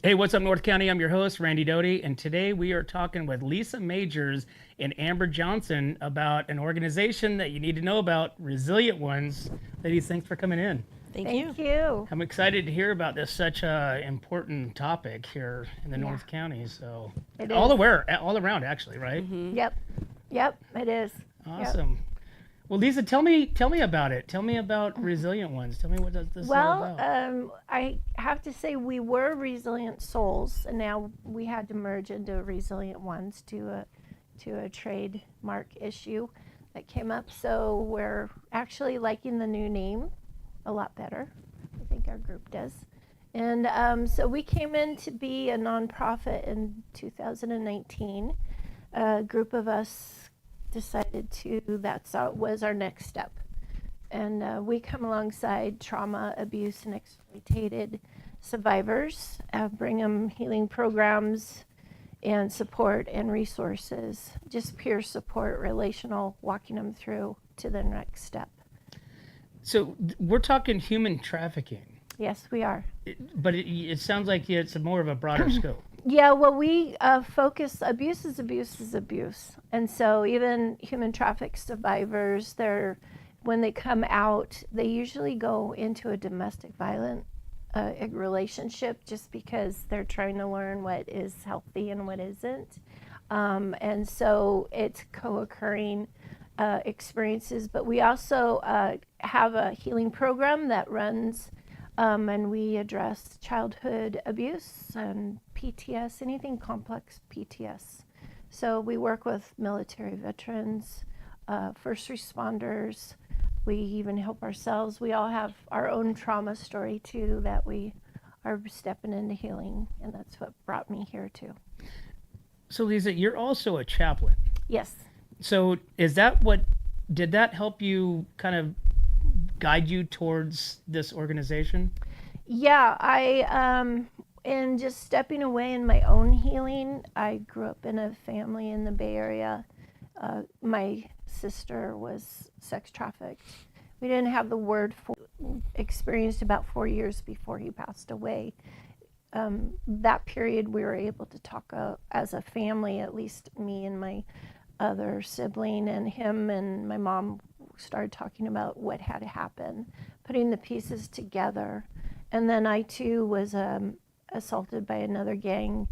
Hey, what's up, North County? I'm your host, Randy Doty, and today we are talking with Lisa Majors and Amber Johnson about an organization that you need to know about, Resilient Ones. Ladies, thanks for coming in. Thank Thank you. you. I'm excited to hear about this such a important topic here in the Yeah. North County. So It all is. all around, actually, right? Yep. Yep, it is. Yep. Awesome. Well, Lisa, tell me about it. Tell me about Resilient Ones. Tell me what this is all Well, about. I have to say we were Resilient Souls, and now we had to merge into Resilient Ones to a trademark issue that came up. So we're actually liking the new name a lot better. I think our group does. And so we came in to be a nonprofit in 2019. A group of us decided was our next step. And we come alongside trauma, abuse, and exploited survivors, bring them healing programs and support and resources, just peer support, relational, walking them through to the next step. So we're talking human trafficking. Yes, we are. But it sounds like it's more of a broader scope. Yeah, well, we focus, abuse is abuse is abuse. And so even human traffic survivors, when they come out, they usually go into a domestic violent relationship just because they're trying to learn what is healthy and what isn't. And so it's co-occurring experiences. But we also have a healing program that runs and we address childhood abuse and PTS, anything complex PTS. So we work with military veterans, first responders. We even help ourselves. We all have our own trauma story too that we are stepping into healing, and that's what brought me here too. So Lisa, you're also a chaplain. Yes. So did that help you kind of guide you towards this organization? Yeah, in just stepping away in my own healing, I grew up in a family in the Bay Area. My sister was sex trafficked. We didn't have the word for experienced about 4 years before he passed away. That period we were able to talk as a family, at least me and my other sibling and him and my mom started talking about what had happened, putting the pieces together. And then I too was assaulted by another gang.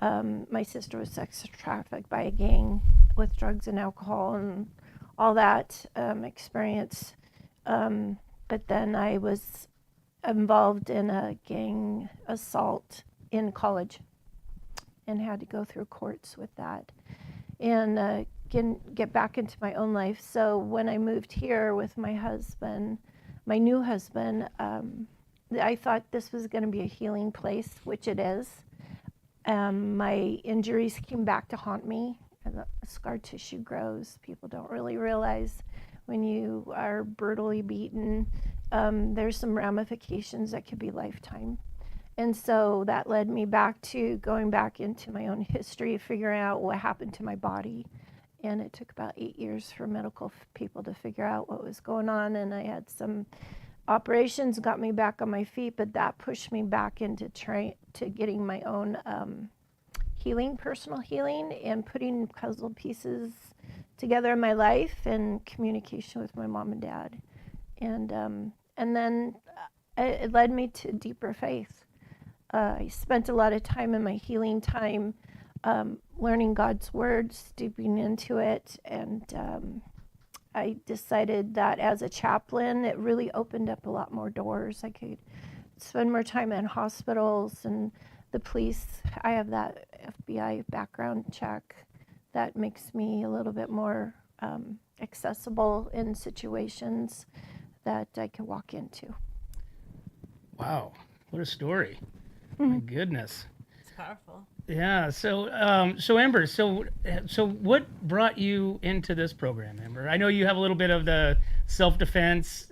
My sister was sex trafficked by a gang with drugs and alcohol and all that experience. But then I was involved in a gang assault in college and had to go through courts with that and get back into my own life. So when I moved here with my husband, my new husband, I thought this was going to be a healing place, which it is. My injuries came back to haunt me. Scar tissue grows. People don't really realize when you are brutally beaten, there's some ramifications that could be lifetime. And so that led me back to going back into my own history, figuring out what happened to my body. And it took about 8 years for medical people to figure out what was going on. And I had some operations, got me back on my feet, but that pushed me back into getting my own healing, personal healing, and putting puzzle pieces together in my life and communication with my mom and dad. And then it led me to deeper faith. I spent a lot of time in my healing time learning God's word, steeping into it, and I decided that as a chaplain, it really opened up a lot more doors. I could spend more time in hospitals and the police. I have that FBI background check that makes me a little bit more accessible in situations that I can walk into. Wow, what a story! My goodness. It's powerful. Yeah. So Amber, so what brought you into this program, Amber? I know you have a little bit of the self-defense,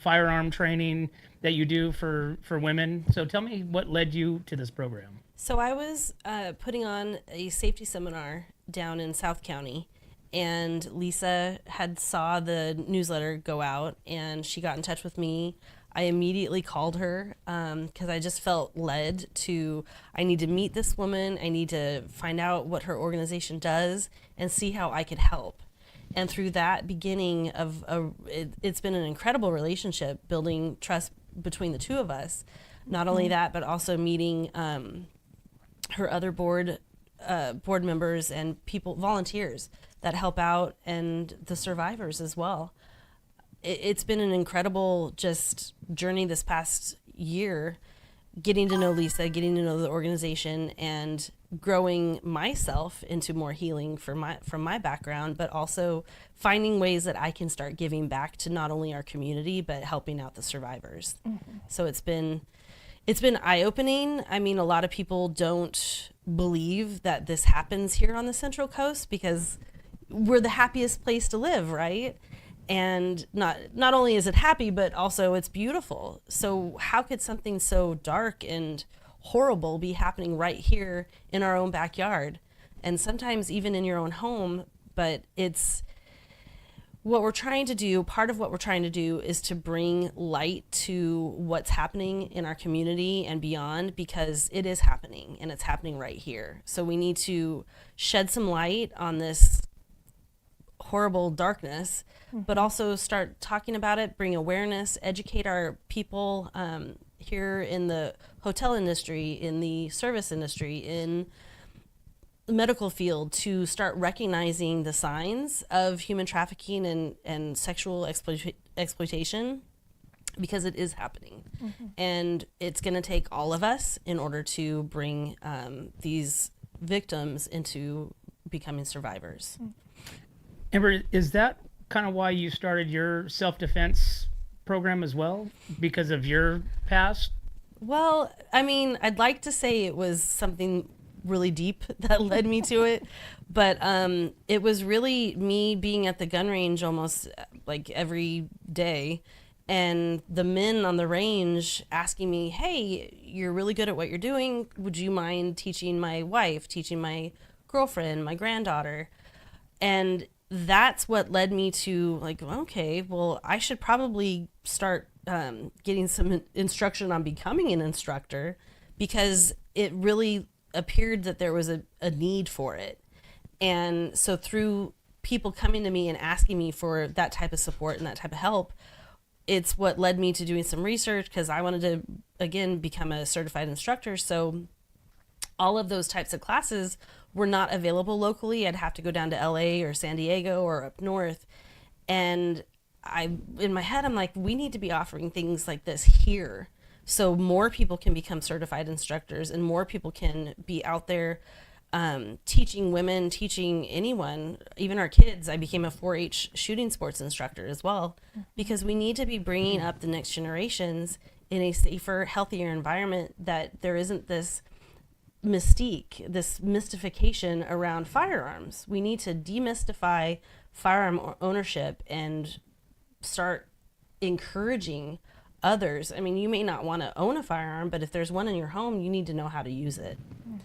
firearm training that you do for women. So tell me what led you to this program. So I was putting on a safety seminar down in South County, and Lisa had saw the newsletter go out, and she got in touch with me I immediately called her because I just felt led to, I need to meet this woman. I need to find out what her organization does and see how I could help. And through that beginning of it's been an incredible relationship, building trust between the two of us. Not only that, but also meeting her other board members and people, volunteers that help out, and the survivors as well. It's been an incredible just journey this past year, getting to know Lisa, getting to know the organization, and growing myself into more healing from my background, but also finding ways that I can start giving back to not only our community, but helping out the survivors. So it's been eye-opening. I mean, a lot of people don't believe that this happens here on the Central Coast because we're the happiest place to live, right? And not only is it happy, but also it's beautiful. So how could something so dark and horrible be happening right here in our own backyard? And sometimes even in your own home. But it's what we're trying to do. Part of what we're trying to do is to bring light to what's happening in our community and beyond, because it is happening, and it's happening right here. So we need to shed some light on this horrible darkness, but also start talking about it, bring awareness, educate our people here in the hotel industry, in the service industry, in the medical field, to start recognizing the signs of human trafficking and sexual exploitation, because it is happening. And it's going to take all of us in order to bring these victims into becoming survivors. Amber, is that kind of why you started your self-defense program as well, because of your past? Well, I mean, I'd like to say it was something really deep that led me to it, but it was really me being at the gun range almost like every day, and the men on the range asking me, hey, you're really good at what you're doing. Would you mind teaching my wife, teaching my girlfriend, my granddaughter? And that's what led me to like, okay, well, I should probably start getting some instruction on becoming an instructor, because it really appeared that there was a need for it. And so through people coming to me and asking me for that type of support and that type of help, it's what led me to doing some research, because I wanted to, again, become a certified instructor. So all of those types of classes were not available locally. I'd have to go down to LA or San Diego or up north. And in my head, I'm like, we need to be offering things like this here, so more people can become certified instructors and more people can be out there teaching women, teaching anyone, even our kids. I became a 4-H shooting sports instructor as well, because we need to be bringing up the next generations in a safer, healthier environment, that there isn't this mystique, this mystification around firearms. We need to demystify firearm ownership and start encouraging others. I mean, you may not want to own a firearm, but if there's one in your home, you need to know how to use it.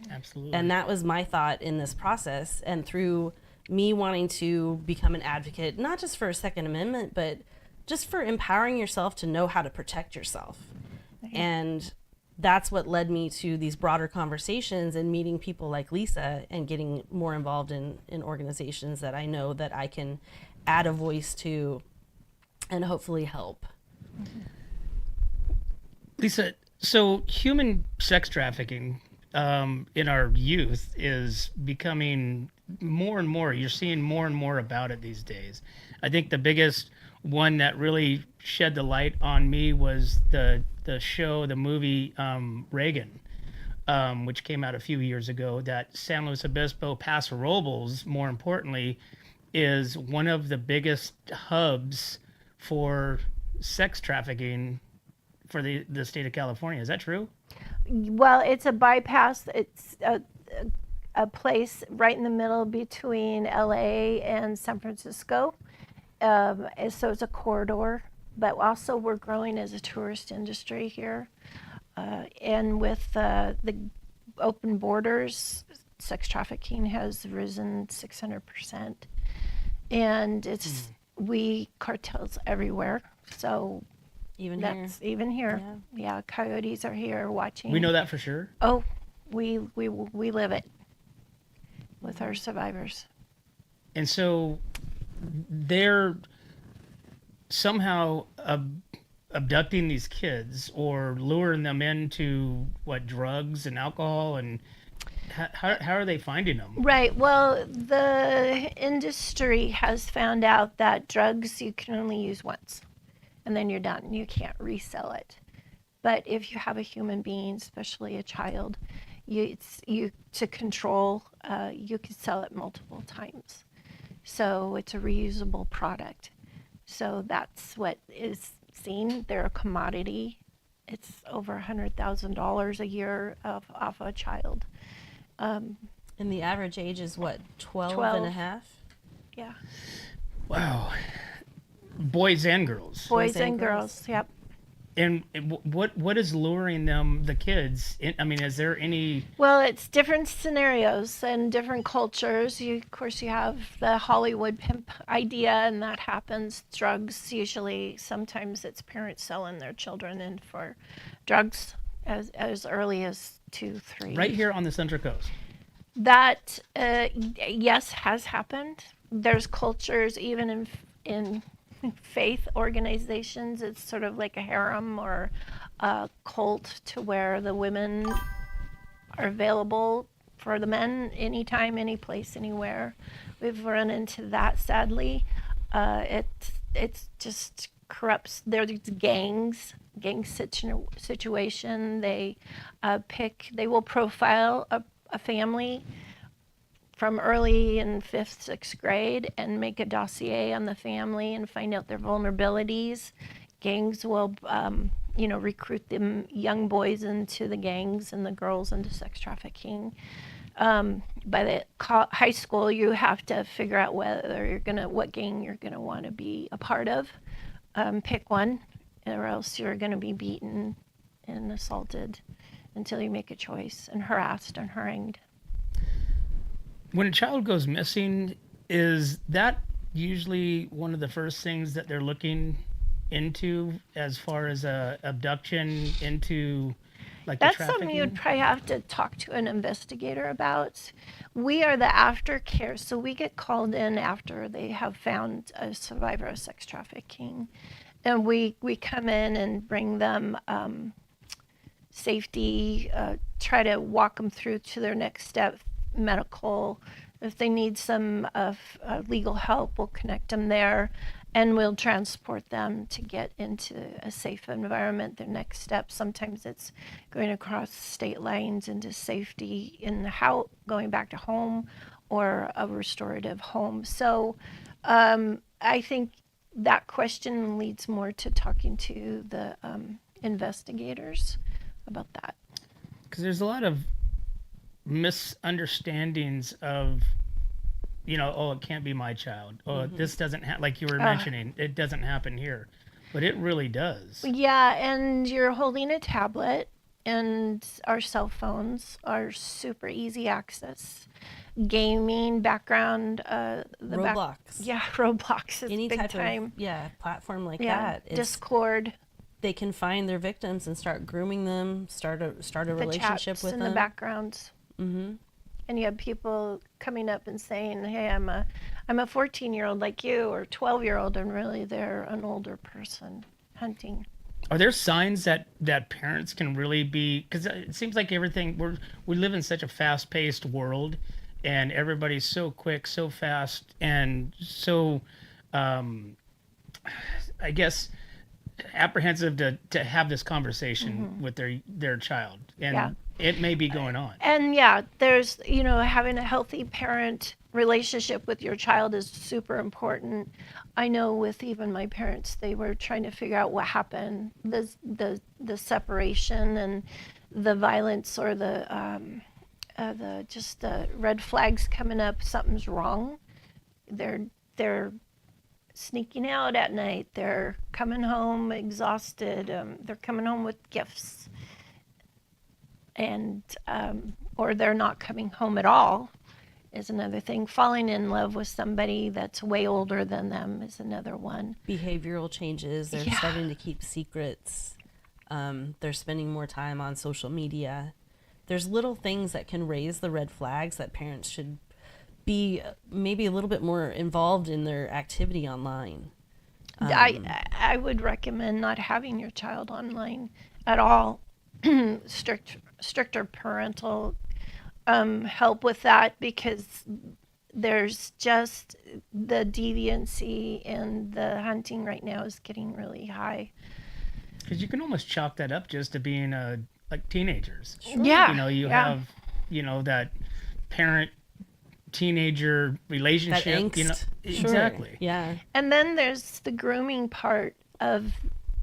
Absolutely. And that was my thought in this process. And through me wanting to become an advocate, not just for a Second Amendment, but just for empowering yourself to know how to protect yourself. And that's what led me to these broader conversations and meeting people like Lisa and getting more involved in organizations that I know that I can add a voice to and hopefully help. Lisa, so human sex trafficking in our youth is becoming more and more. You're seeing more and more about it these days. I think the biggest one that really shed the light on me was the movie Reagan, which came out a few years ago, that San Luis Obispo, Paso Robles, more importantly, is one of the biggest hubs for sex trafficking for the state of California. Is that true? Well, it's a bypass. It's a place right in the middle between LA and San Francisco. So it's a corridor, but also we're growing as a tourist industry here. And with the open borders, sex trafficking has risen 600%. And it's we cartels everywhere. So Even That's even here. Yeah. Yeah, coyotes are here watching. We know that for sure. Oh, we live it with our survivors. And so they're somehow abducting these kids or luring them into what, drugs and alcohol, and how are they finding them? Right. Well, the industry has found out that drugs you can only use once, and then you're done. You can't resell it. But if you have a human being, especially a child, you to control, you could sell it multiple times. So it's a reusable product. So that's what is seen. They're a commodity. It's over $100,000 a year off a child. And the average age is what, 12 and 12. a half? Yeah. Wow. Boys and girls. Boys and girls. Yep. And what is luring them, the kids? I mean, is there any? Well, it's different scenarios and different cultures. Of course, you have the Hollywood pimp idea, and that happens. Drugs, usually, sometimes it's parents selling their children in for drugs as early as 2, 3. Right here on the Central Coast. That, yes, has happened. There's cultures, even in faith organizations, it's sort of like a harem or a cult to where the women are available for the men anytime, any place, anywhere. We've run into that, sadly. It's just corrupts. There's gang situation. They will profile a family from early in 5th, 6th grade and make a dossier on the family and find out their vulnerabilities. Gangs will, recruit them young boys into the gangs and the girls into sex trafficking. By the high school, you have to figure out what gang you're gonna want to be a part of. Pick one, or else you're gonna be beaten and assaulted until you make a choice, and harassed and harangued. When a child goes missing, is that usually one of the first things that they're looking into as far as abduction into like the That's trafficking? something you'd probably have to talk to an investigator about. We are the aftercare, so we get called in after they have found a survivor of sex trafficking. And we come in and bring them safety, try to walk them through to their next step, medical. If they need some legal help, we'll connect them there, and we'll transport them to get into a safe environment. Their next step, sometimes it's going across state lines into safety going back to home or a restorative home. So I think that question leads more to talking to the investigators about that. Because there's a lot of misunderstandings of, oh, it can't be my child. Oh, this doesn't like you were mentioning, it doesn't happen here, but it really does. Yeah, and you're holding a tablet, and our cell phones are super easy access. Gaming background, Roblox. Roblox is Any big type time. of platform like Yeah, that. Discord. They can find their victims and start grooming them, start a relationship with in them. The backgrounds. Mm-hmm. And you have people coming up and saying, "Hey, I'm a 14-year-old like you, or 12-year-old," and really they're an older person hunting. Are there signs that parents can really be? Because it seems like we live in such a fast-paced world, and everybody's so quick, so fast, and so, I guess, apprehensive to have this conversation with their child, and it may be going on. And there's having a healthy parent relationship with your child is super important. I know with even my parents, they were trying to figure out what happened, the separation and the violence, or the red flags coming up. Something's wrong. They're sneaking out at night. They're coming home exhausted. They're coming home with gifts, and or they're not coming home at all. is another thing. Falling in love with somebody that's way older than them is another one. Behavioral changes. They're Yeah. starting to keep secrets. They're spending more time on social media. There's little things that can raise the red flags that parents should be maybe a little bit more involved in their activity online. I would recommend not having your child online at all. Stricter parental help with that, because there's just the deviancy and the hunting right now is getting really high. Because you can almost chalk that up just to being like teenagers. Yeah, You know, you yeah. have, that parent teenager relationship. That angst. You know, Sure. exactly. Yeah. And then there's the grooming part of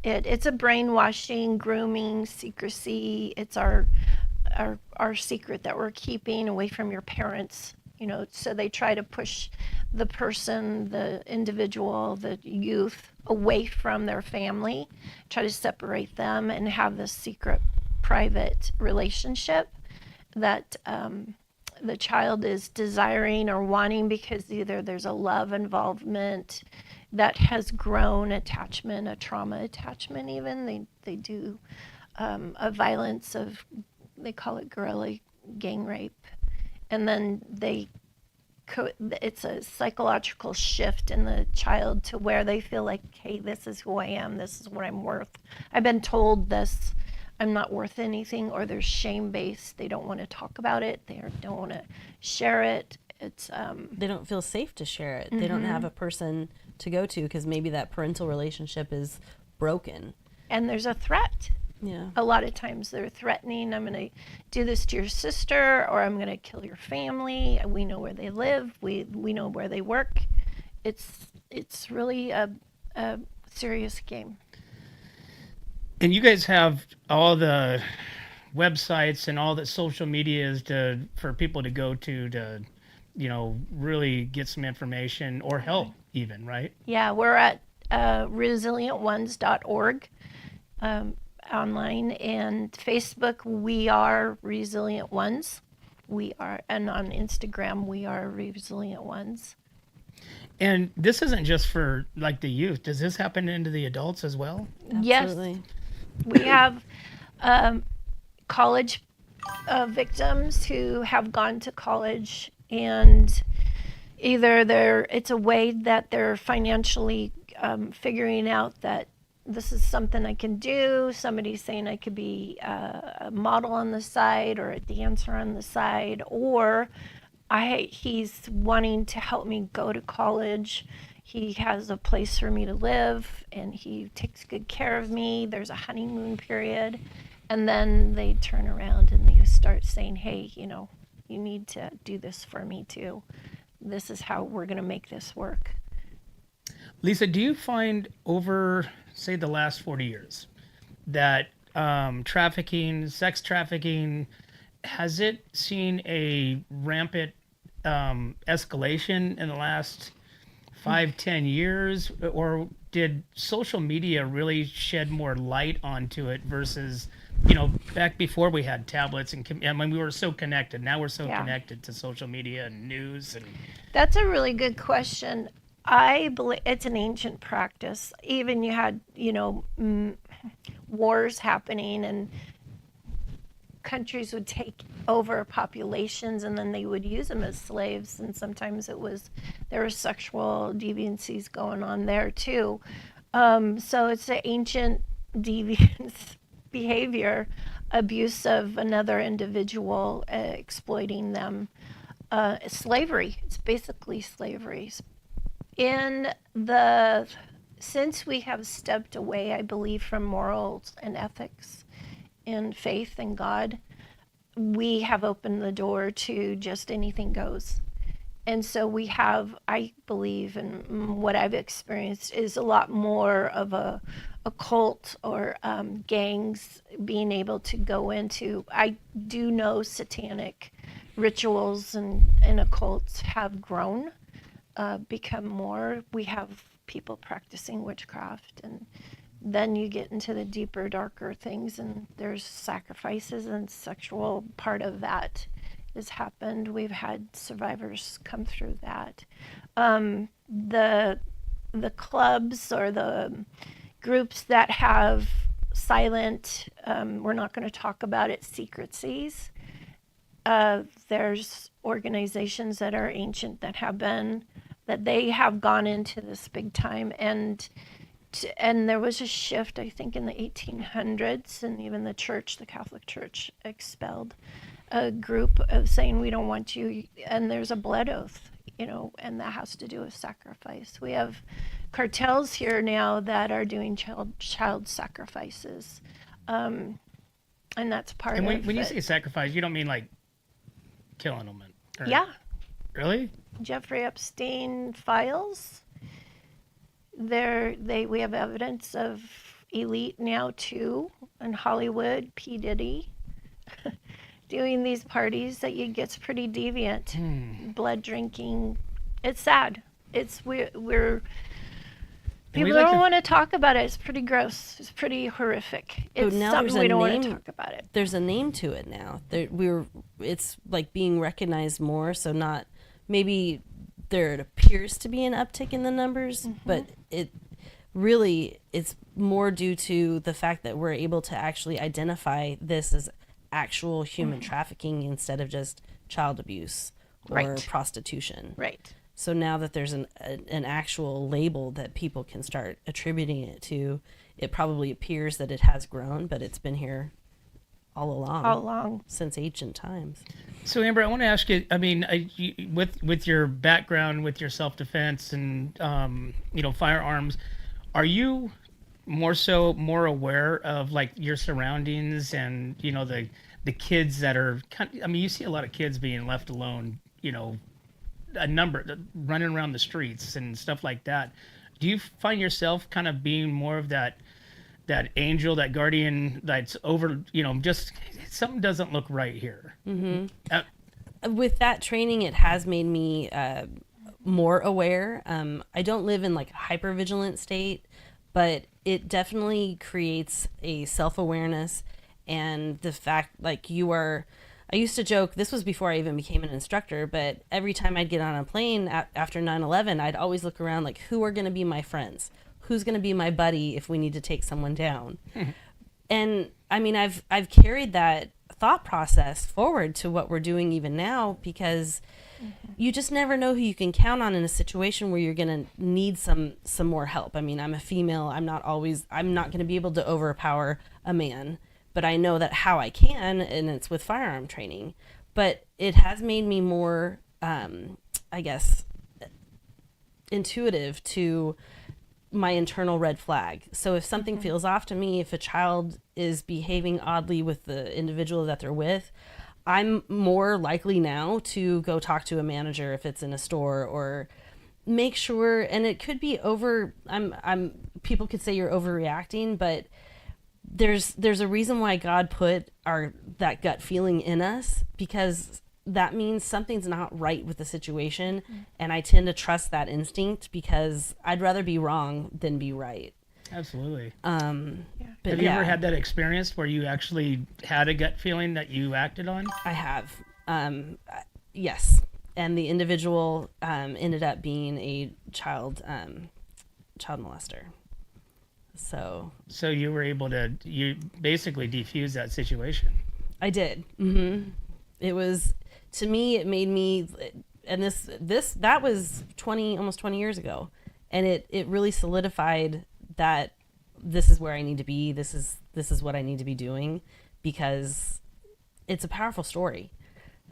it. It's a brainwashing, grooming, secrecy. It's our secret that we're keeping away from your parents. So they try to push the person, the individual, the youth away from their family, try to separate them and have this secret, private relationship that the child is desiring or wanting, because either there's a love involvement that has grown attachment, a trauma attachment even. They do a violence of, they call it guerrilla gang rape. And then it's a psychological shift in the child to where they feel like, hey, this is who I am, this is what I'm worth. I've been told this, I'm not worth anything, or they're shame-based. They don't want to talk about it. They don't want to share it. It's They don't feel safe to share it. They don't have a person to go to because maybe that parental relationship is broken. and there's a threat. Yeah. A lot of times they're threatening, I'm going to do this to your sister, or I'm going to kill your family. We know where they live. We know where they work. It's really a serious game. And you guys have all the websites and all the social medias for people to go to really get some information or help even, right? Yeah, we're at resilientones.org online, and Facebook, we are Resilient Ones. And on Instagram, we are Resilient Ones. And this isn't just for like the youth. Does this happen into the adults as well? Absolutely. Yes, we have college victims who have gone to college, and either it's a way that they're financially figuring out that this is something I can do. Somebody's saying I could be a model on the side or a dancer on the side, or he's wanting to help me go to college. He has a place for me to live, and he takes good care of me. There's a honeymoon period, and then they turn around and they start saying, hey, you need to do this for me too. This is how we're going to make this work. Lisa, do you find over, say, the last 40 years that sex trafficking, has it seen a rampant escalation in the last 5-10 years, or did social media really shed more light onto it versus back before we had tablets and we were so connected? Now we're so connected to social media and news. And That's a really good question. I believe it's an ancient practice. Even you had wars happening, and countries would take over populations, and then they would use them as slaves, and sometimes there were sexual deviancies going on there too. So it's an ancient deviance behavior, abuse of another individual, exploiting them. Slavery, it's basically slavery. Since we have stepped away, I believe, from morals and ethics and faith in God, we have opened the door to just anything goes. And so we have, I believe, and what I've experienced is a lot more of a cult or gangs being able to go into. I do know satanic rituals and occults have grown, become more. We have people practicing witchcraft, and then you get into the deeper, darker things, and there's sacrifices and sexual part of that. has happened. We've had survivors come through that. The clubs or the groups that have silent, we're not going to talk about it, secrecies. There's organizations that are ancient that they have gone into this big time, and there was a shift, I think, in the 1800s, and even the church, the Catholic Church, expelled a group of saying, we don't want you, and there's a blood oath, and that has to do with sacrifice. We have cartels here now that are doing child sacrifices, and that's part of it. When you say sacrifice, you don't mean like killing them? Yeah. Really? Jeffrey Epstein files. We have evidence of elite now too in Hollywood, P. Diddy, doing these parties that gets pretty deviant, blood drinking. It's sad. We're people don't want to talk about it. It's pretty gross. It's pretty horrific. It's now something we don't want to talk about it. There's a name to it now. It's like being recognized more. So not maybe there appears to be an uptick in the numbers, but it's more due to the fact that we're able to actually identify this as actual human trafficking instead of just child abuse or prostitution. Right. So now that there's an actual label that people can start attributing it to, it probably appears that it has grown, but it's been here all along since ancient times. So Amber, I want to ask you, I mean, with your background, with your self-defense and, firearms, are you more aware of like your surroundings and, the kids that are you see a lot of kids being left alone, a number running around the streets and stuff like that. Do you find yourself kind of being more of that angel, that guardian that's over, just something doesn't look right here? With that training, it has made me more aware. I don't live in like a hyper-vigilant state, but it definitely creates a self-awareness and the fact like I used to joke, this was before I even became an instructor, but every time I'd get on a plane after 9/11, I'd always look around like, who are going to be my friends? Who's going to be my buddy if we need to take someone down? And I mean, I've carried that thought process forward to what we're doing even now, because you just never know who you can count on in a situation where you're going to need some more help. I mean, I'm a female. I'm not going to be able to overpower a man, but I know that how I can, and it's with firearm training. But it has made me more, I guess, intuitive to my internal red flag. So if something feels off to me, if a child is behaving oddly with the individual that they're with, I'm more likely now to go talk to a manager if it's in a store, or make sure, and it could be people could say you're overreacting, but there's a reason why God put that gut feeling in us, because that means something's not right with the situation. And I tend to trust that instinct because I'd rather be wrong than be right. Absolutely. But have you ever had that experience where you actually had a gut feeling that you acted on? I have. Yes. And the individual ended up being a child molester. So you were able to basically defuse that situation. I did. It was, to me, it made me, and that was almost 20 years ago, and it really solidified that this is where I need to be. This is what I need to be doing, because it's a powerful story.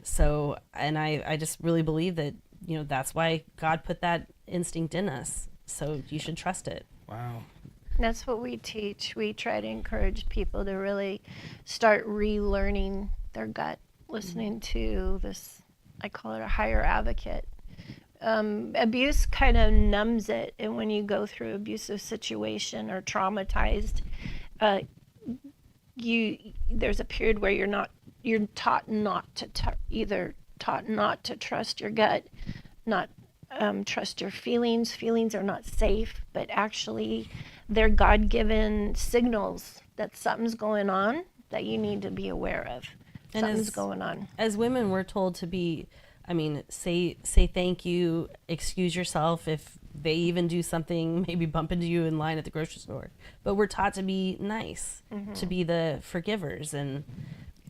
So, and I just really believe that, that's why God put that instinct in us. So you should trust it. Wow. That's what we teach. We try to encourage people to really start relearning their gut, listening to this, I call it a higher advocate. Abuse kind of numbs it, and when you go through abusive situation or traumatized, there's a period where you're taught not to trust your gut, not trust your feelings. Feelings are not safe, but actually they're God-given signals that something's going on that you need to be aware of. And something's going on. As women, we're told to be, say thank you, excuse yourself if they even do something, maybe bump into you in line at the grocery store. But we're taught to be nice, to be the forgivers, and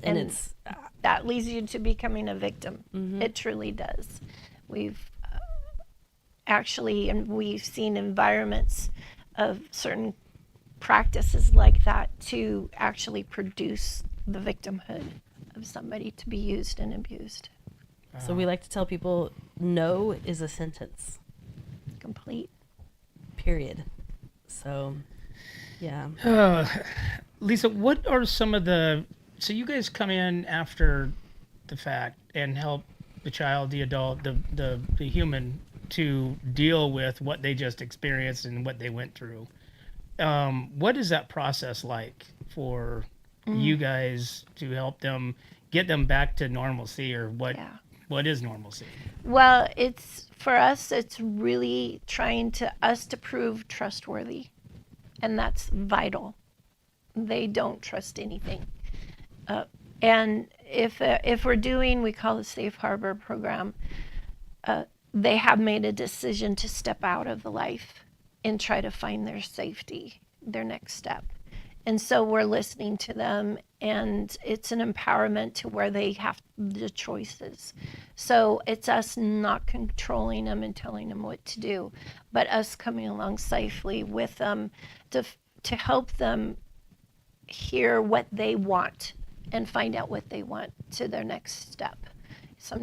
it's that leads you to becoming a victim. It truly does. We've and we've seen environments of certain practices like that to actually produce the victimhood of somebody to be used and abused. So we like to tell people, no is a sentence. Complete. Period. So, yeah. Lisa, what are some of so you guys come in after the fact and help the child, the adult, the human to deal with what they just experienced and what they went through. What is that process like for you guys to help them get them back to normalcy, or what is normalcy? Well, for us, it's really trying to prove trustworthy, and that's vital. They don't trust anything. And if we're doing, we call the Safe Harbor program, they have made a decision to step out of the life and try to find their safety, their next step. And so we're listening to them, and it's an empowerment to where they have the choices. So it's us not controlling them and telling them what to do, but us coming along safely with them to help them hear what they want and find out what they want to their next step.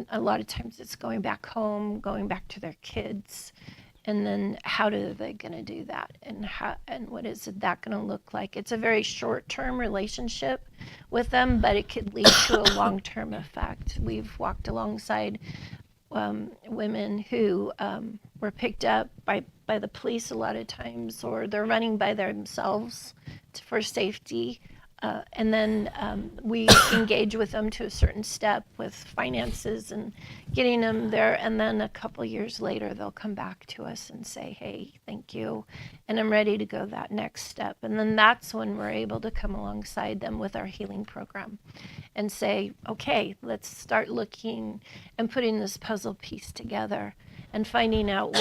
A lot of times it's going back home, going back to their kids, and then how are they going to do that, and what is that going to look like? It's a very short-term relationship with them, but it could lead to a long-term effect. We've walked alongside women who were picked up by the police a lot of times, or they're running by themselves for safety. And then we engage with them to a certain step with finances and getting them there. And then a couple years later, they'll come back to us and say, hey, thank you. And I'm ready to go that next step. And then that's when we're able to come alongside them with our healing program and say, okay, let's start looking and putting this puzzle piece together and finding out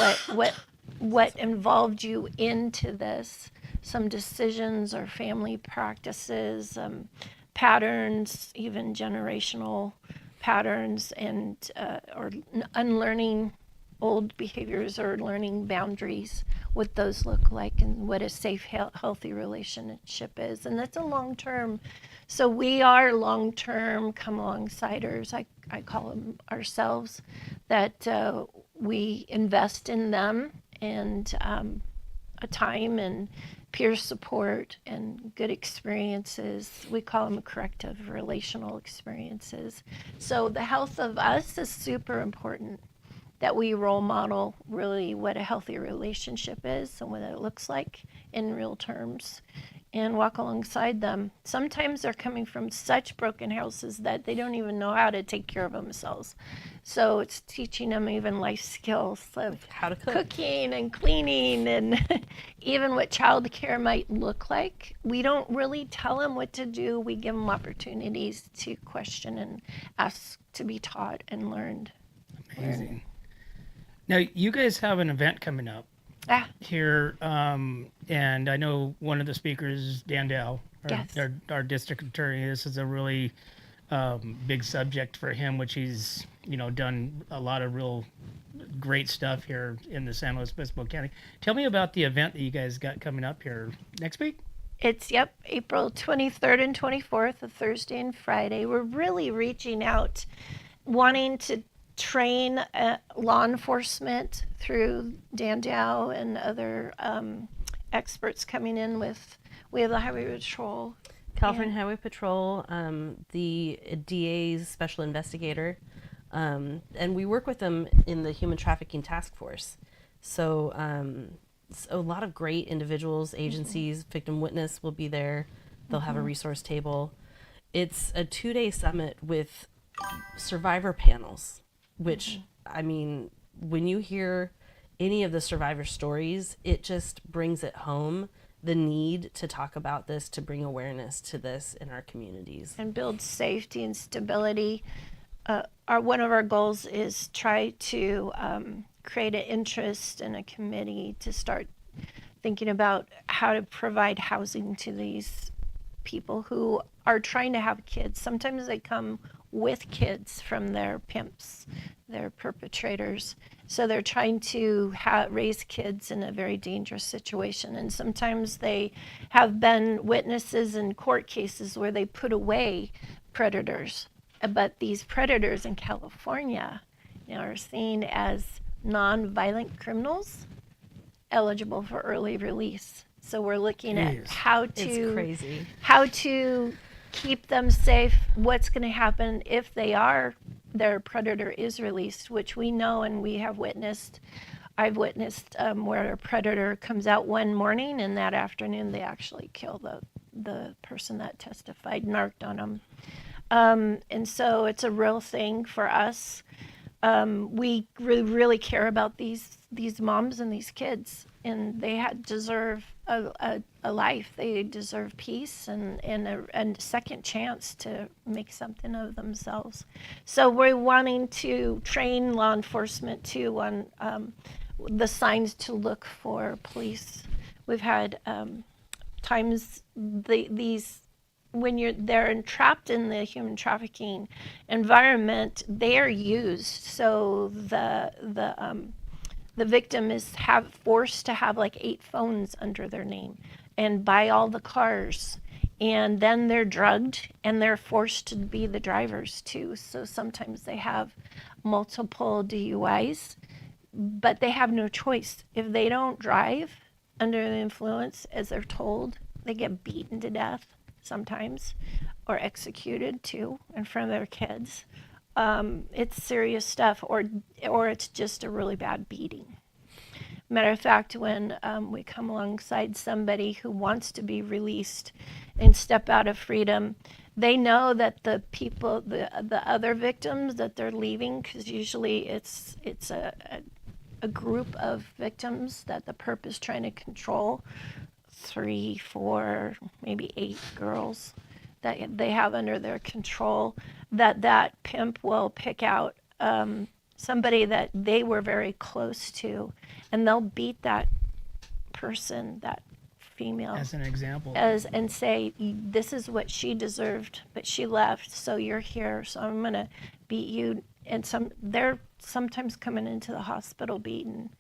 what involved you into this. Some decisions or family practices, patterns, even generational patterns, and or unlearning old behaviors or learning boundaries, what those look like, and what a safe, healthy relationship is. And that's a long-term. So we are long-term come alongsiders, I call them ourselves, that we invest in them and a time and peer support and good experiences. We call them corrective relational experiences. So the health of us is super important, that we role model really what a healthy relationship is and what it looks like in real terms, and walk alongside them. Sometimes they're coming from such broken houses that they don't even know how to take care of themselves. So it's teaching them even life skills of how to cook, cooking and cleaning, and even what childcare might look like. We don't really tell them what to do. We give them opportunities to question and ask to be taught and learned. Amazing. Now, you guys have an event coming up here, and I know one of the speakers is Dan Dow, our district attorney. This is a really big subject for him, which he's done a lot of real great stuff here in the San Luis Obispo County. Tell me about the event that you guys got coming up here next week. It's April 23rd and 24th, a Thursday and Friday. We're really reaching out, wanting to train law enforcement through Dan Dow and other experts coming in we have the Highway Patrol. California Highway Patrol, the DA's special investigator, and we work with them in the Human Trafficking Task Force. So a lot of great individuals, agencies, victim witness will be there. They'll have a resource table. It's a 2-day summit with survivor panels, which, when you hear any of the survivor stories, it just brings it home the need to talk about this, to bring awareness to this in our communities. And build safety and stability. One of our goals is try to create an interest in a committee to start thinking about how to provide housing to these people who are trying to have kids. Sometimes they come with kids from their pimps, their perpetrators. So they're trying to raise kids in a very dangerous situation. And sometimes they have been witnesses in court cases where they put away predators. But these predators in California are seen as non-violent criminals eligible for early release. So we're looking at It's crazy. how to keep them safe, what's going to happen if their predator is released, which we know and we have witnessed. I've witnessed where a predator comes out one morning and that afternoon they actually kill the person that testified, narked on them. And so it's a real thing for us. We really care about these moms and these kids, and they deserve a life. They deserve peace and a second chance to make something of themselves. So we're wanting to train law enforcement too on the signs to look for police. We've had times these when they're entrapped in the human trafficking environment, they are used. So the victim is forced to have like 8 phones under their name and buy all the cars, and then they're drugged and they're forced to be the drivers too. So sometimes they have multiple DUIs, but they have no choice. If they don't drive under the influence, as they're told, they get beaten to death sometimes, or executed too in front of their kids. It's serious stuff, or it's just a really bad beating. Matter of fact, when we come alongside somebody who wants to be released and step out of freedom, they know that the people, the other victims that they're leaving, because usually it's a group of victims that the perp is trying to control, 3, 4, maybe 8 girls that they have under their control, that pimp will pick out somebody that they were very close to, and they'll beat that person, that female, as an example, and say, this is what she deserved, but she left, so you're here, so I'm gonna beat you. And they're sometimes coming into the hospital beaten.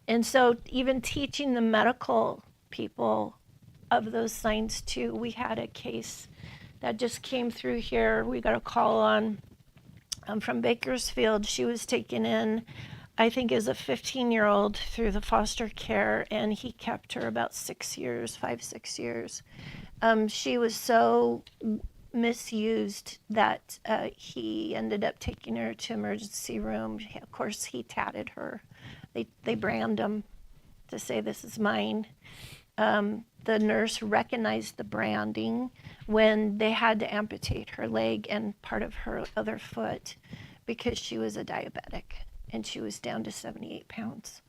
And so even teaching the medical people of those signs too. We had a case that just came through here. We got a call on from Bakersfield. She was taken in, I think, as a 15-year-old through the foster care, and he kept her about 6 years, 5, 6 years. She was so misused that he ended up taking her to emergency room. Of course, he tatted her. They brand them to say, this is mine. The nurse recognized the branding when they had to amputate her leg and part of her other foot because she was a diabetic and she was down to 78 pounds.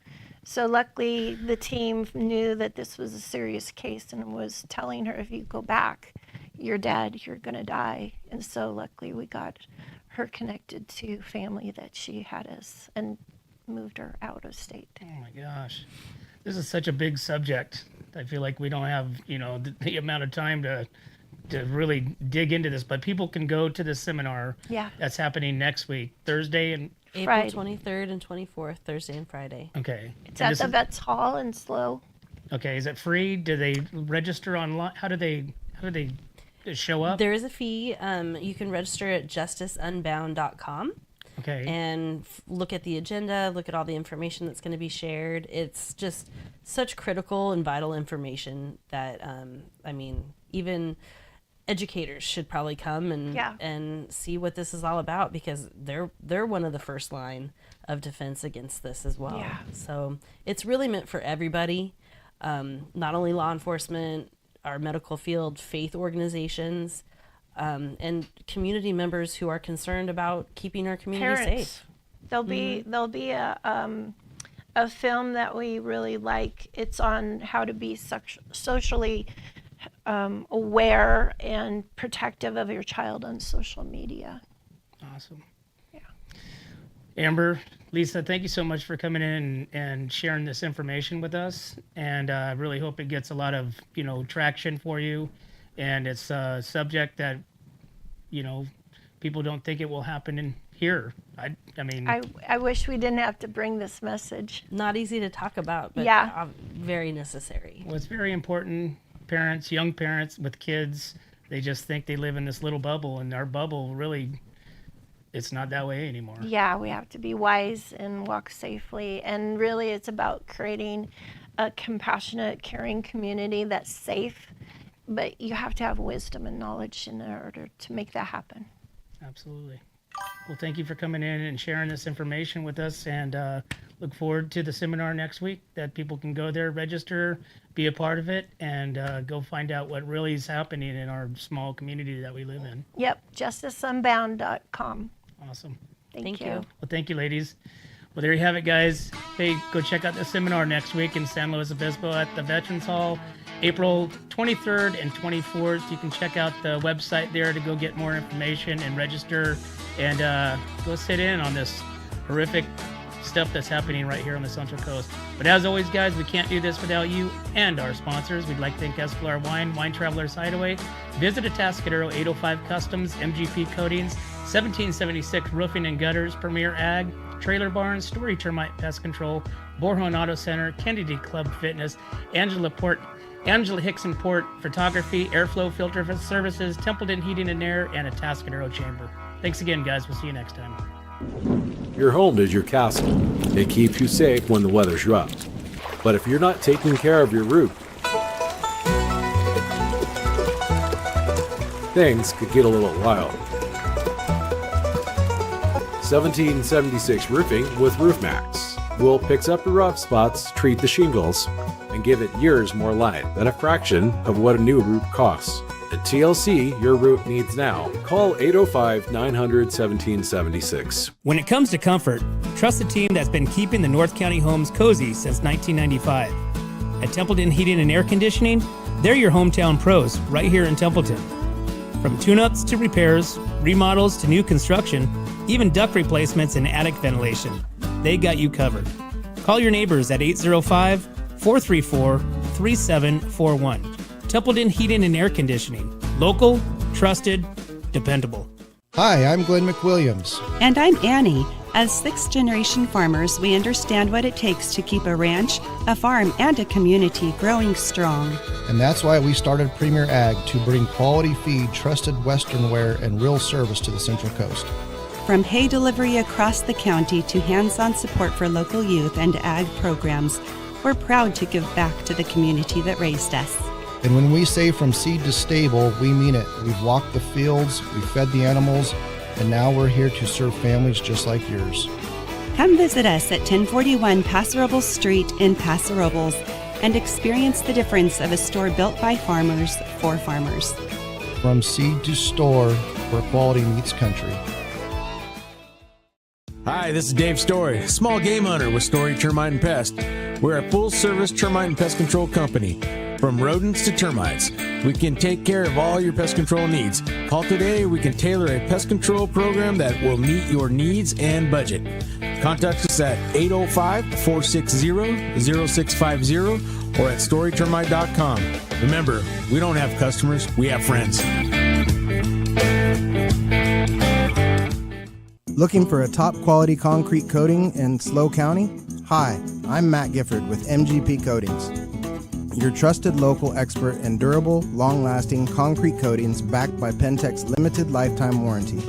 So luckily the team knew that this was a serious case and was telling her, if you go back, you're dead, you're gonna die. And so luckily we got her connected to family that she had us and moved her out of state. Oh my gosh. This is such a big subject. I feel like we don't have, the amount of time to really dig into this, but people can go to the seminar. Yeah. That's happening next week, Thursday and April Friday. 23rd and 24th, Thursday and Friday. okay. It's And at this the is- Vets Hall in Slow. Okay, is it free? Do they register online? How do they show up? There is a fee. You can register at justiceunbound.com. Okay. And look at the agenda, look at all the information that's going to be shared. It's just such critical and vital information that, even educators should probably come and see what this is all about, because they're one of the first line of defense against this as well. Yeah. So it's really meant for everybody, not only law enforcement, our medical field, faith organizations, and community members who are concerned about keeping our community Parents. safe. There'll be a film that we really like. It's on how to be socially aware and protective of your child on social media. Awesome. Yeah. Amber, Lisa, thank you so much for coming in and sharing this information with us. And I really hope it gets a lot of, traction for you. And it's a subject that, people don't think it will happen in here. I wish we didn't have to bring this message. Not easy to talk about, but Yeah. Very necessary. Well, it's very important. Parents, young parents with kids, they just think they live in this little bubble, and our bubble really, it's not that way anymore. Yeah, we have to be wise and walk safely. And really, it's about creating a compassionate, caring community that's safe. But you have to have wisdom and knowledge in order to make that happen. Absolutely. Well, thank you for coming in and sharing this information with us, and look forward to the seminar next week that people can go there, register, be a part of it, and go find out what really is happening in our small community that we live in. Yep, justiceunbound.com. Awesome. Thank you. Well, thank you, ladies. Well, there you have it, guys. Hey, go check out the seminar next week in San Luis Obispo at the Veterans Hall, April 23rd and 24th. You can check out the website there to go get more information and register and go sit in on this horrific stuff that's happening right here on the Central Coast. But as always, guys, we can't do this without you and our sponsors. We'd like to thank Escalar Wine Travelers Hideaway, Visit Atascadero, 805 Customs, MGP Coatings, 1776 Roofing and Gutters, Premier Ag, Trailer Barns, Story Termite Pest Control, Borhon Auto Center, Kennedy Club Fitness, Angela Hickson Port Photography, Airflow Filter Services, Templeton Heating and Air, and Atascadero Chamber. Thanks again, guys. We'll see you next time. Your home is your castle. It keeps you safe when the weather's rough. But if you're not taking care of your roof, things could get a little wild. 1776 Roofing with RoofMax will fix up the rough spots, treat the shingles, and give it years more life at a fraction of what a new roof costs. At TLC, your roof needs now. Call 805-900-1776. When it comes to comfort, trust the team that's been keeping the North County homes cozy since 1995. At Templeton Heating and Air Conditioning, they're your hometown pros right here in Templeton. From tune-ups to repairs, remodels to new construction, even duct replacements and attic ventilation, they got you covered. Call your neighbors at 805-434-3741. Templeton Heating and Air Conditioning. Local, trusted, dependable. Hi, I'm Glenn McWilliams. And I'm Annie. As sixth-generation farmers, we understand what it takes to keep a ranch, a farm, and a community growing strong. And that's why we started Premier Ag to bring quality feed, trusted Western wear, and real service to the Central Coast. From hay delivery across the county to hands-on support for local youth and ag programs, we're proud to give back to the community that raised us. And when we say from seed to stable, we mean it. We've walked the fields, we've fed the animals, and now we're here to serve families just like yours. Come visit us at 1041 Paso Robles Street in Paso Robles and experience the difference of a store built by farmers for farmers. From seed to store, where quality meets country. Hi, this is Dave Story, small game hunter with Story Termite and Pest. We're a full-service termite and pest control company. From rodents to termites, we can take care of all your pest control needs. Call today, we can tailor a pest control program that will meet your needs and budget. Contact us at 805-460-0650 or at storytermite.com. Remember, we don't have customers, we have friends. Looking for a top quality concrete coating in SLO County? Hi, I'm Matt Gifford with MGP Coatings, your trusted local expert in durable, long-lasting concrete coatings backed by Pentec's limited lifetime warranty.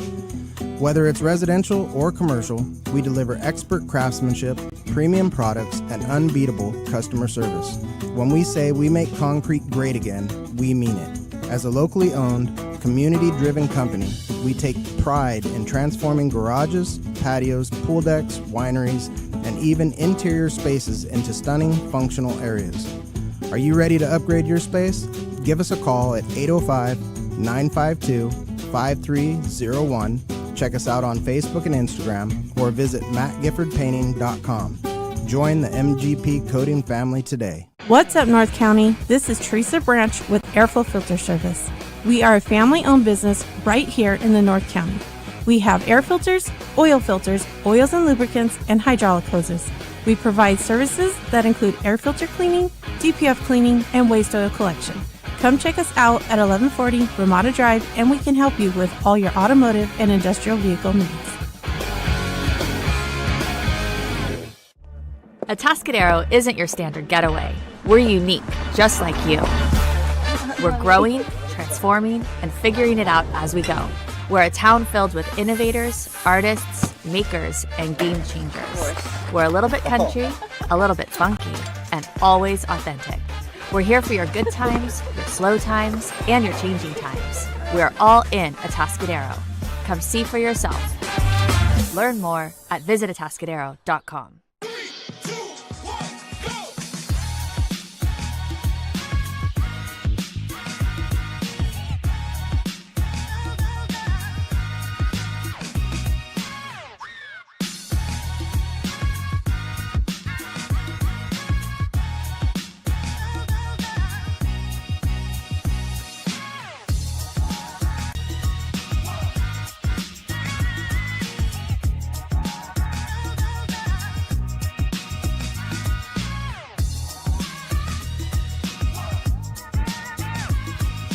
Whether it's residential or commercial, we deliver expert craftsmanship, premium products, and unbeatable customer service. When we say we make concrete great again, we mean it. As a locally owned, community-driven company, we take pride in transforming garages, patios, pool decks, wineries, and even interior spaces into stunning, functional areas. Are you ready to upgrade your space? Give us a call at 805-952-5301. Check us out on Facebook and Instagram, or visit mattgiffordpainting.com. Join the MGP Coating family today. What's up, North County? This is Teresa Branch with Airflow Filter Service. We are a family-owned business right here in the North County. We have air filters, oils and lubricants, and hydraulic hoses. We provide services that include air filter cleaning, DPF cleaning, and waste oil collection. Come check us out at 1140 Ramada Drive, and we can help you with all your automotive and industrial vehicle needs. Atascadero isn't your standard getaway. We're unique, just like you. We're growing, transforming, and figuring it out as we go. We're a town filled with innovators, artists, makers, and game changers. We're a little bit country, a little bit funky, and always authentic. We're here for your good times, your slow times, and your changing times. We're all in Atascadero. Come see for yourself. Learn more at visitatascadero.com.